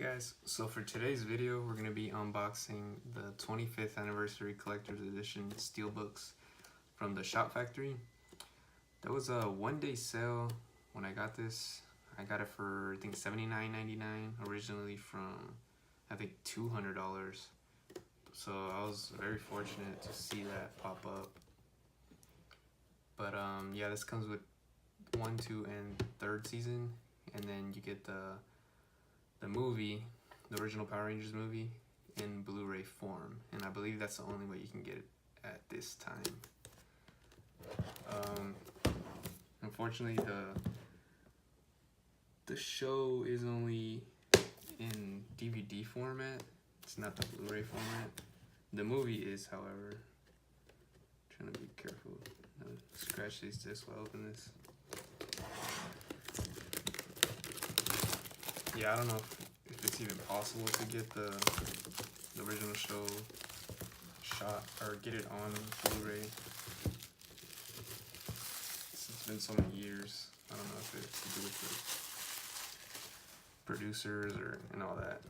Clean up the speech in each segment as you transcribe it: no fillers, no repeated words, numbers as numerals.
guys, so for today's video we're going to be unboxing the 25th anniversary collector's edition Steelbooks from the Shop Factory. That was a one-day sale when I got this. I got it for I think $79.99, originally from I think $200. So I was very fortunate to see that pop up. But yeah, this comes with 1, 2, and 3rd season, and then you get the movie, the original Power Rangers movie, in Blu-ray form, and I believe that's the only way you can get it at this time. Unfortunately, the show is only in DVD format. It's not the Blu-ray format. The movie is, however. Trying to be careful. Scratch these discs while I open this. Yeah, I don't know if it's even possible to get the original show shot or get it on Blu-ray. It's been so many years. I don't know if it's to do with the producers and all that.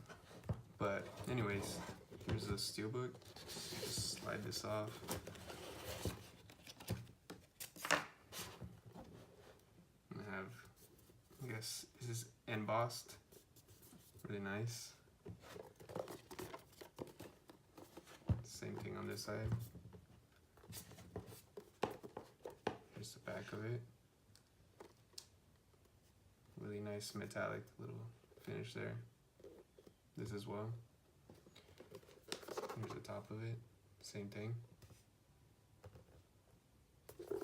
But anyways, here's the Steelbook. Just slide this off. I have, I guess, this is embossed. Really nice. Same thing on this side. Here's the back of it. Really nice metallic little finish there. This as well. Here's the top of it. Same thing. Here's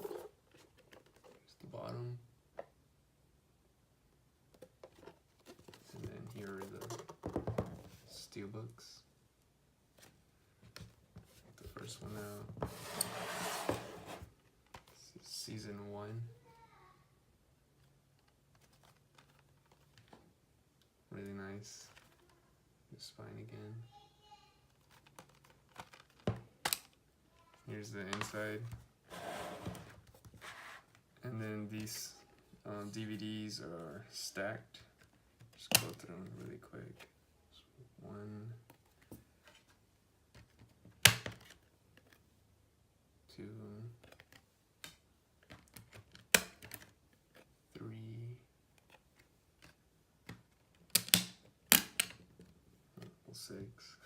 the bottom. And then here are the Steelbooks. The first one out. This is season 1. Really nice. The spine again. Here's the inside. And then these DVDs are stacked. Just go through them really quick. 1, 2, 3, 6.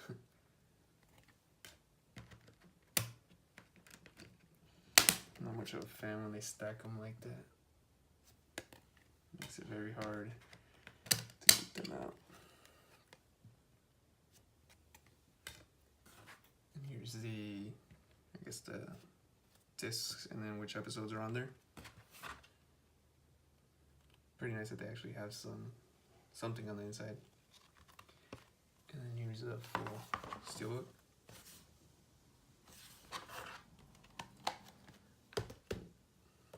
Not much of a fan when they stack them like that. Makes it very hard to keep them out. And here's the, I guess, the discs and then which episodes are on there. Pretty nice that they actually have something on the inside. And then here's the full Steelbook.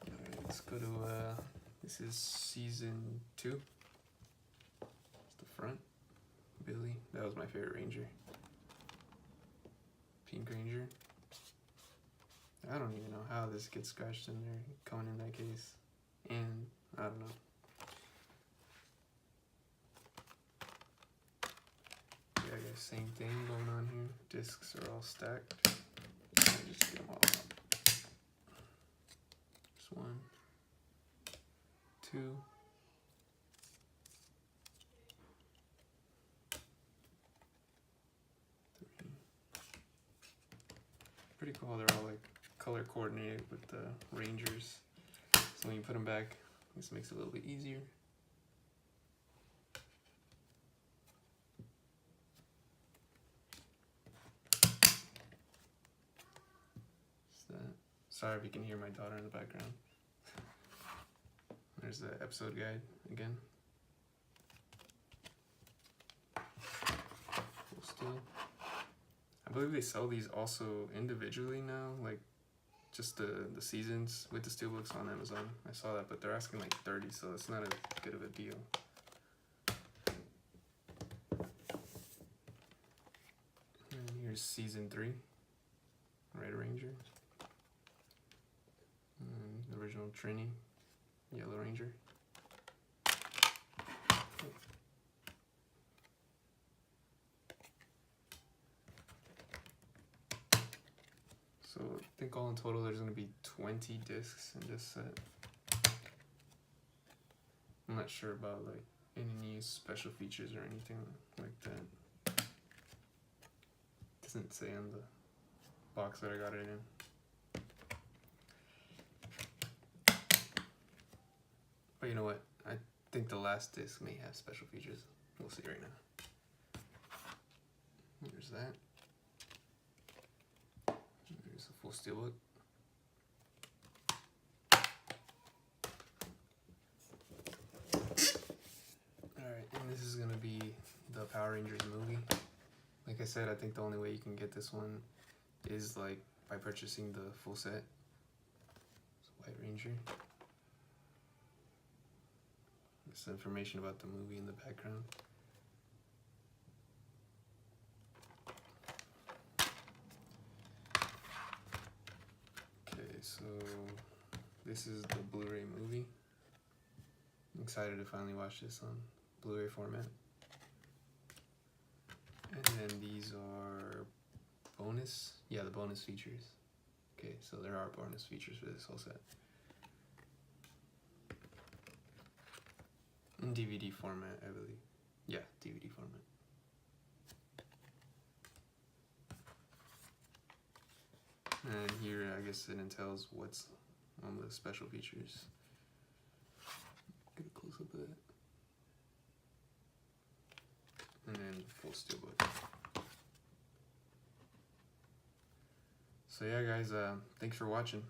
Alright, let's go to, this is season 2. It's the front. Billy, that was my favorite Ranger. Pink Ranger. I don't even know how this gets scratched in there, coming in that case. And, I don't know. Yeah, I guess same thing going on here. Discs are all stacked. Just get them all out. Just 1, 2. 3. Pretty cool. They're all like color coordinated with the Rangers. So when you put them back, this makes it a little bit easier. Sorry if you can hear my daughter in the background. There's the episode guide again. Full steel. I believe they sell these also individually now, like just the seasons with the Steelbooks on Amazon. I saw that, but they're asking like $30, so it's not as good of a deal. And here's season 3, Red Ranger. The original Trini, Yellow Ranger. think all in total there's going to be 20 discs in this set. I'm not sure about like any new special features or anything like that. Doesn't say on the box that I got it in. But you know what? I think the last disc may have special features. We'll see right now. There's that. There's a full steelbook. Alright, and this is gonna be the Power Rangers movie. Like I said, I think the only way you can get this one is like by purchasing the full set. It's White Ranger. There's information about the movie in the background. Okay, so this is the Blu-ray movie. I'm excited to finally watch this on Blu-ray format. And then these are bonus, the bonus features. Okay, so there are bonus features for this whole set. In DVD format, I believe. Yeah, DVD format. And here, I guess it entails what's on the special features. Get a close up of that. And then full steelbook. So yeah, guys, thanks for watching.